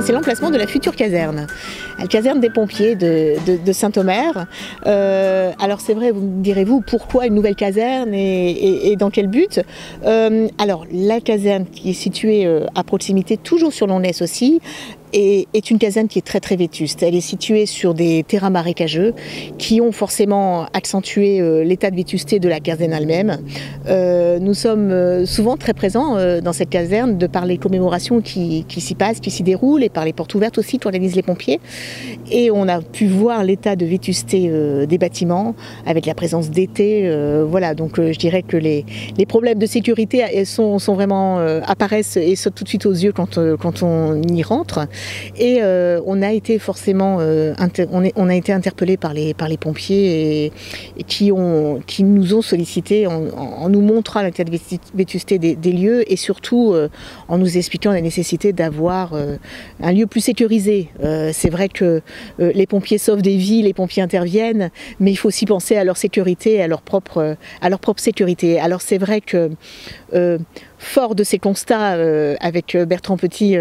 c'est l'emplacement de la future caserne. La caserne des pompiers de Saint-Omer. Alors c'est vrai, vous me direz-vous, pourquoi une nouvelle caserne et dans quel but? Alors la caserne qui est située à proximité, toujours sur Lonnès aussi, est une caserne qui est très très vétuste. Elle est située sur des terrains marécageux qui ont forcément accentué l'état de vétusté de la caserne elle-même. Nous sommes souvent très présents dans cette caserne de par les commémorations qui s'y passent, qui s'y déroulent, et par les portes ouvertes aussi qu'organisent les pompiers. Et on a pu voir l'état de vétusté des bâtiments avec la présence d'été. Voilà, donc je dirais que les problèmes de sécurité sont vraiment apparaissent et sautent tout de suite aux yeux quand on y rentre. Et on a été forcément on a été interpellés par les pompiers et qui nous ont sollicité en nous montrant l'état de vétusté des lieux et surtout en nous expliquant la nécessité d'avoir un lieu plus sécurisé. C'est vrai que les pompiers sauvent des vies, les pompiers interviennent, mais il faut aussi penser à leur sécurité, à leur propre sécurité. Alors c'est vrai que fort de ces constats avec Bertrand Petit,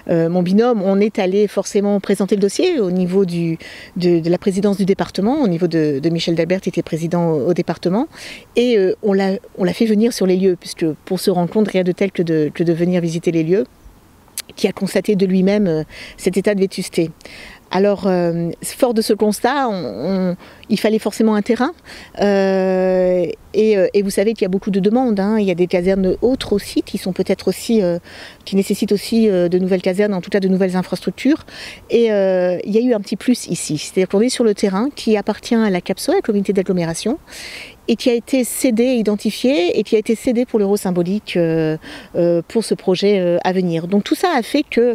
mon binôme, on est allé forcément présenter le dossier au niveau de la présidence du département, au niveau de Michel Dalbert, qui était président au département, et on l'a fait venir sur les lieux, puisque pour se rendre compte, rien de tel que de venir visiter les lieux, qui a constaté de lui-même cet état de vétusté. Alors, fort de ce constat, il fallait forcément un terrain. Et vous savez qu'il y a beaucoup de demandes. Hein. Il y a des casernes autres aussi qui sont peut-être aussi, qui nécessitent aussi de nouvelles casernes, en tout cas de nouvelles infrastructures. Et il y a eu un petit plus ici. C'est-à-dire qu'on est sur le terrain qui appartient à la CAPSO, la communauté d'agglomération, et qui a été cédé, identifié, et qui a été cédé pour l'euro symbolique pour ce projet à venir. Donc tout ça a fait que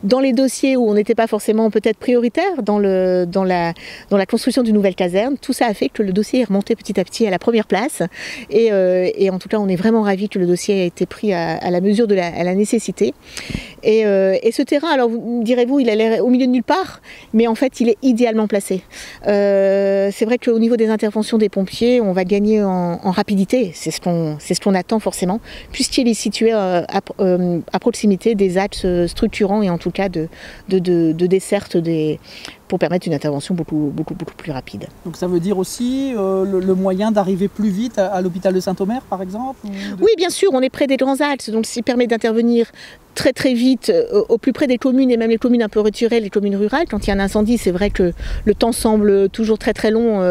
dans les dossiers où on n'était pas forcément peut-être prioritaire dans la construction d'une nouvelle caserne, tout ça a fait que le dossier est remonté petit à petit à la première place. Et en tout cas, on est vraiment ravis que le dossier ait été pris à la mesure de la nécessité. Et ce terrain, alors vous direz-vous, il a l'air au milieu de nulle part, mais en fait, il est idéalement placé. C'est vrai qu'au niveau des interventions des pompiers, on va gagner en rapidité. C'est ce qu'on attend forcément, puisqu'il est situé à proximité des axes structurants et en tout cas de desserte pour permettre une intervention beaucoup plus rapide. Donc ça veut dire aussi le moyen d'arriver plus vite à l'hôpital de Saint-Omer, par exemple Oui, bien sûr, on est près des grands axes, donc ça permet d'intervenir très très vite au plus près des communes et même les communes un peu retirées, les communes rurales. Quand il y a un incendie, c'est vrai que le temps semble toujours très très long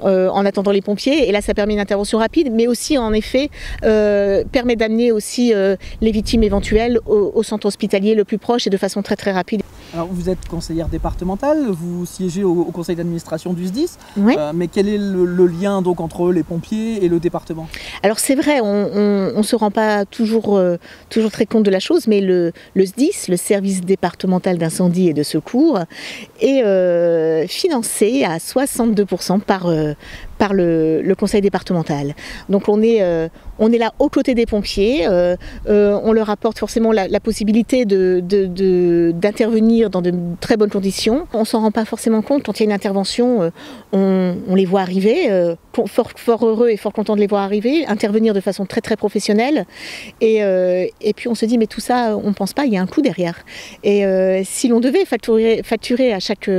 en attendant les pompiers, et là ça permet une intervention rapide, mais aussi en effet permet d'amener aussi les victimes éventuelles au centre hospitalier le plus proche et de façon très très rapide. Alors vous êtes conseillère départementale, vous siégez au conseil d'administration du SDIS, oui. Mais quel est le lien donc entre les pompiers et le département? Alors c'est vrai, on ne se rend pas toujours très compte de la chose, mais le SDIS, le service départemental d'incendie et de secours, est financé à 62% par le conseil départemental. Donc on est là aux côtés des pompiers, on leur apporte forcément la possibilité d'intervenir dans de très bonnes conditions. On ne s'en rend pas forcément compte quand il y a une intervention, on les voit arriver, fort heureux et fort content de les voir arriver, intervenir de façon très très professionnelle, et puis on se dit mais tout ça on ne pense pas, il y a un coût derrière. Et si l'on devait facturer à chaque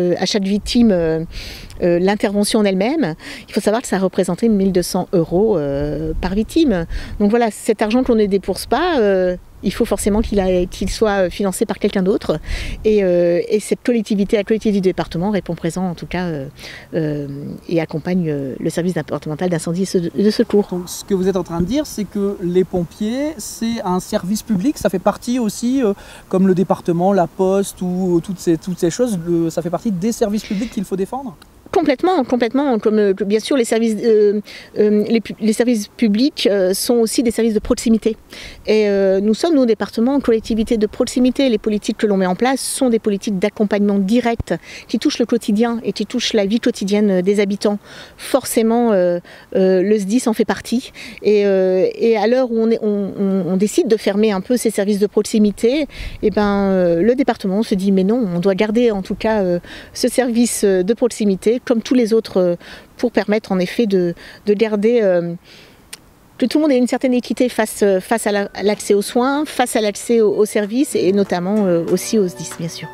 victime l'intervention en elle-même, il faut savoir que ça représentait 1 200 € par victime. Donc voilà, cet argent qu'on ne débourse pas, il faut forcément qu'il soit financé par quelqu'un d'autre. Et cette collectivité, la collectivité du département répond présent en tout cas et accompagne le service départemental d'incendie et de secours. Donc ce que vous êtes en train de dire, c'est que les pompiers, c'est un service public, ça fait partie aussi, comme le département, la poste ou toutes ces choses, ça fait partie des services publics qu'il faut défendre? Complètement. Comme bien sûr les services publics sont aussi des services de proximité. Et nous sommes, au département, une collectivité de proximité. Les politiques que l'on met en place sont des politiques d'accompagnement direct qui touchent le quotidien et qui touchent la vie quotidienne des habitants. Forcément, le SDIS en fait partie. Et à l'heure où on décide de fermer un peu ces services de proximité, et le département se dit mais non, on doit garder en tout cas ce service de proximité comme tous les autres pour permettre en effet de garder que tout le monde ait une certaine équité face à l'accès aux soins, face à l'accès aux services et notamment aussi aux SDIS, bien sûr.